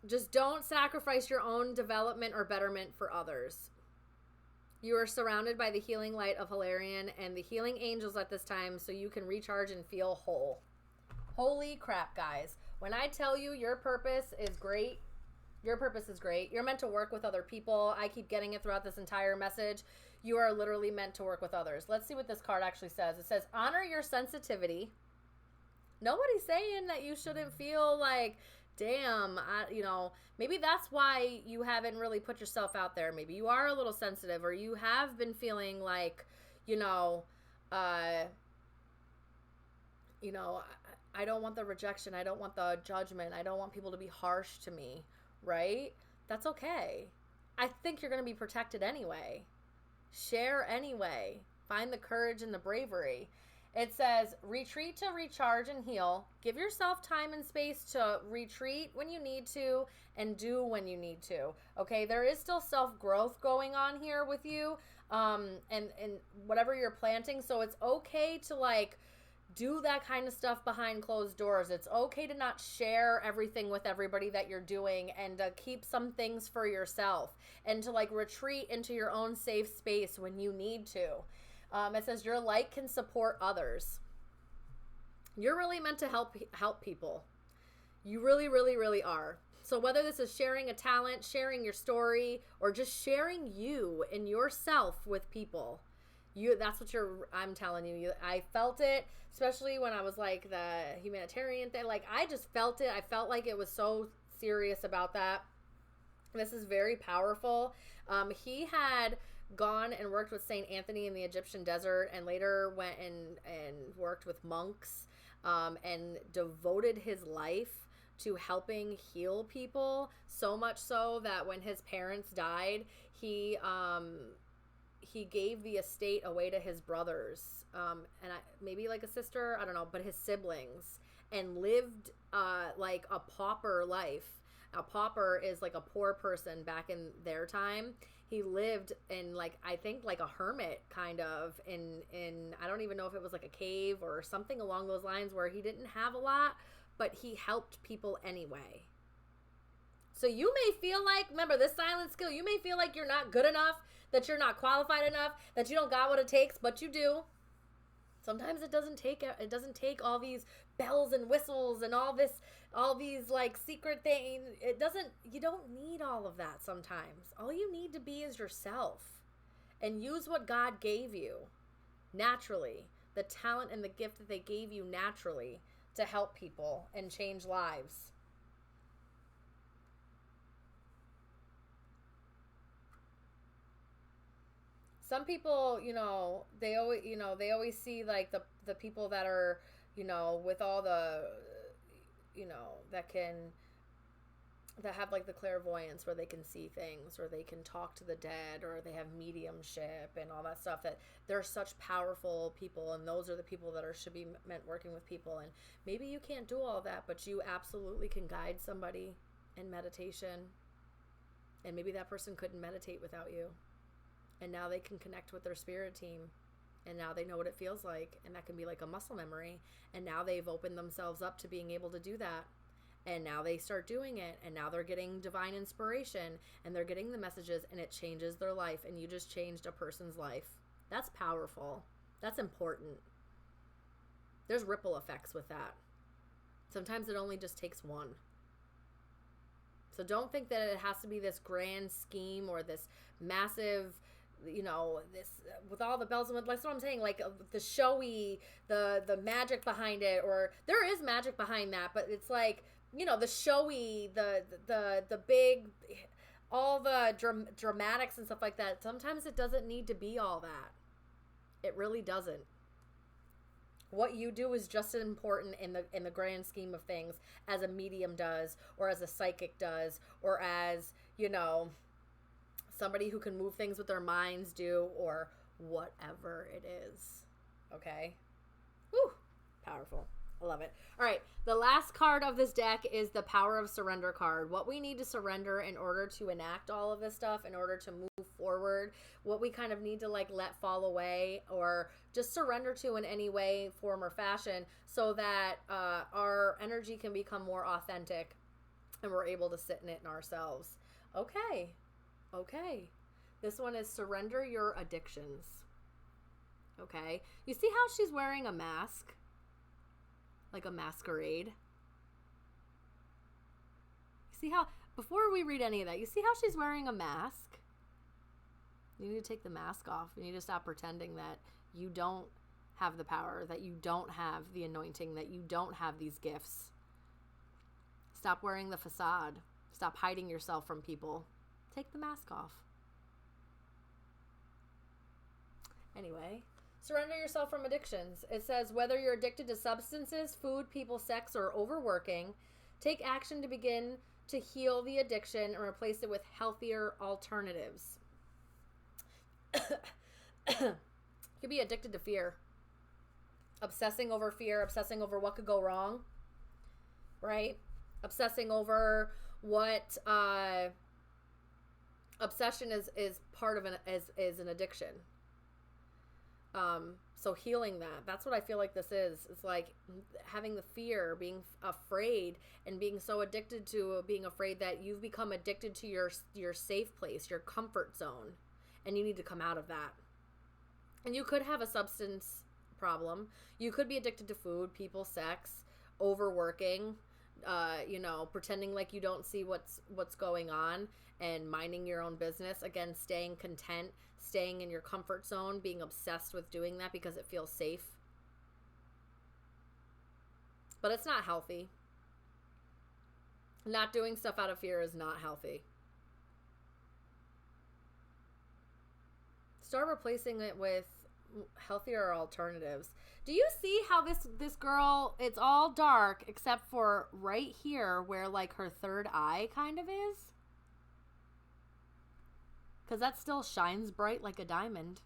Just don't sacrifice your own development or betterment for others. You are surrounded by the healing light of Hilarion and the healing angels at this time, so you can recharge and feel whole. Holy crap, guys. When I tell you your purpose is great, your purpose is great. You're meant to work with other people. I keep getting it throughout this entire message. You are literally meant to work with others. Let's see what this card actually says. It says, honor your sensitivity. Nobody's saying that you shouldn't feel like, damn, maybe that's why you haven't really put yourself out there. Maybe you are a little sensitive, or you have been feeling like, I don't want the rejection. I don't want the judgment. I don't want people to be harsh to me, right? That's okay. I think you're going to be protected anyway. Share anyway. Find the courage and the bravery. It says, retreat to recharge and heal. Give yourself time and space to retreat when you need to and do when you need to. Okay, there is still self-growth going on here with you, and whatever you're planting. So it's okay to do that kind of stuff behind closed doors. It's okay to not share everything with everybody that you're doing, and to keep some things for yourself, and to retreat into your own safe space when you need to. It says your light can support others. You're really meant to help people. You really, really, really are. So whether this is sharing a talent, sharing your story, or just sharing you and yourself with people, that's what I'm telling you. I felt it, especially when I was the humanitarian thing. I just felt it. I felt like it was so serious about that. This is very powerful. He had gone and worked with Saint Anthony in the Egyptian desert, and later went and worked with monks, and devoted his life to helping heal people, so much so that when his parents died, he gave the estate away to his brothers, and maybe a sister, I don't know, but his siblings, and lived a pauper life. A pauper is a poor person back in their time. He lived in I think a hermit kind of in I don't even know if it was a cave or something along those lines, where he didn't have a lot, but he helped people anyway. So you may feel remember this silent skill, you may feel like you're not good enough, that you're not qualified enough, that you don't got what it takes, but you do. Sometimes it doesn't take all these bells and whistles and all these secret things. You don't need all of that sometimes. All you need to be is yourself, and use what God gave you naturally, the talent and the gift that they gave you naturally. to help people and change lives. Some people, they always see like the people that are, with all the, that have like the clairvoyance where they can see things, or they can talk to the dead, or they have mediumship and all that stuff, that they're such powerful people, and those are the people that should be meant working with people. And maybe you can't do all that, but you absolutely can guide somebody in meditation, and maybe that person couldn't meditate without you, and now they can connect with their spirit team, and now they know what it feels like, and that can be like a muscle memory, and now they've opened themselves up to being able to do that. And now they start doing it, and now they're getting divine inspiration, and they're getting the messages, and it changes their life, and you just changed a person's life. That's powerful. That's important. There's ripple effects with that. Sometimes it only just takes one. So don't think that it has to be this grand scheme or this massive, this with all the bells and whistles. That's what I'm saying, like the showy, the magic behind it, or there is magic behind that, but it's like, the showy, the big, all the dramatics and stuff like that. Sometimes it doesn't need to be all that. It really doesn't. What you do is just as important in the grand scheme of things as a medium does, or as a psychic does, or as, somebody who can move things with their minds do, or whatever it is. Okay? Woo! Powerful. I love it. All right. The last card of this deck is the Power of Surrender card. What we need to surrender in order to enact all of this stuff, in order to move forward, what we kind of need to like let fall away, or just surrender to in any way, form, or fashion, so that our energy can become more authentic and we're able to sit in it in ourselves. Okay. This one is surrender your addictions. Okay. You see how she's wearing a mask? Like a masquerade. You see how, before we read any of that, you see how she's wearing a mask? You need to take the mask off. You need to stop pretending that you don't have the power, that you don't have the anointing, that you don't have these gifts. Stop wearing the facade. Stop hiding yourself from people. Take the mask off. Anyway, surrender yourself from addictions. It says, whether you're addicted to substances, food, people, sex, or overworking, take action to begin to heal the addiction and replace it with healthier alternatives. You could be addicted to fear. Obsessing over fear, obsessing over what could go wrong, right? Obsessing over what obsession is part of is an addiction. So healing that's what I feel like this is. It's like having the fear, being afraid, and being so addicted to being afraid that you've become addicted to your safe place, your comfort zone, and you need to come out of that. And you could have a substance problem. You could be addicted to food, people, sex, overworking, pretending like you don't see what's going on, and minding your own business. Again, staying content, staying in your comfort zone, being obsessed with doing that because it feels safe. But it's not healthy. Not doing stuff out of fear is not healthy. Start replacing it with healthier alternatives. Do you see how this girl, it's all dark except for right here where like her third eye kind of is? Because that still shines bright like a diamond.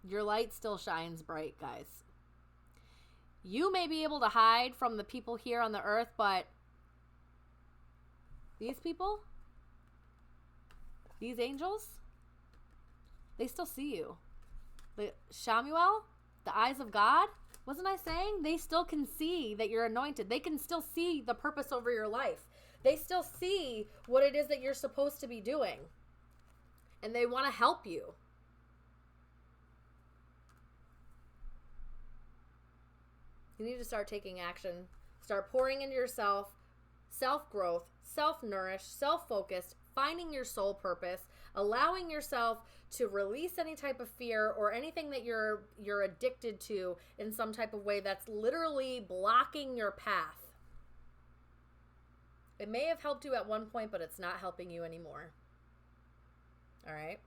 Your light still shines bright, guys. You may be able to hide from the people here on the earth, but these people, these angels, they still see you. Shamuel, the eyes of God, wasn't I saying? They still can see that you're anointed. They can still see the purpose over your life. They still see what it is that you're supposed to be doing. And they want to help you. You need to start taking action. Start pouring into yourself. Self-growth, self-nourished, self-focused, finding your soul purpose, allowing yourself to release any type of fear or anything that you're addicted to in some type of way that's literally blocking your path. It may have helped you at one point, but it's not helping you anymore. All right.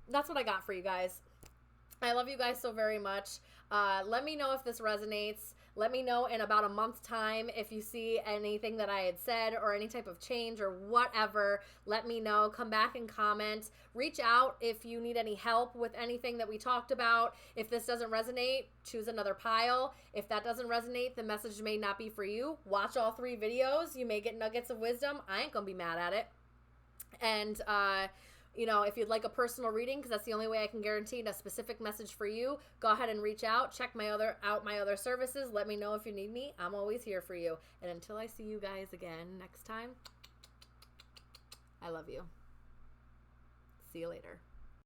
That's what I got for you guys. I love you guys so very much. Let me know if this resonates. Let me know in about a month's time if you see anything that I had said or any type of change or whatever. Let me know. Come back and comment. Reach out if you need any help with anything that we talked about. If this doesn't resonate, choose another pile. If that doesn't resonate, the message may not be for you. Watch all 3 videos. You may get nuggets of wisdom. I ain't gonna be mad at it. And, you know, if you'd like a personal reading, because that's the only way I can guarantee a specific message for you, go ahead and reach out. Check my other services. Let me know if you need me. I'm always here for you. And until I see you guys again next time, I love you. See you later.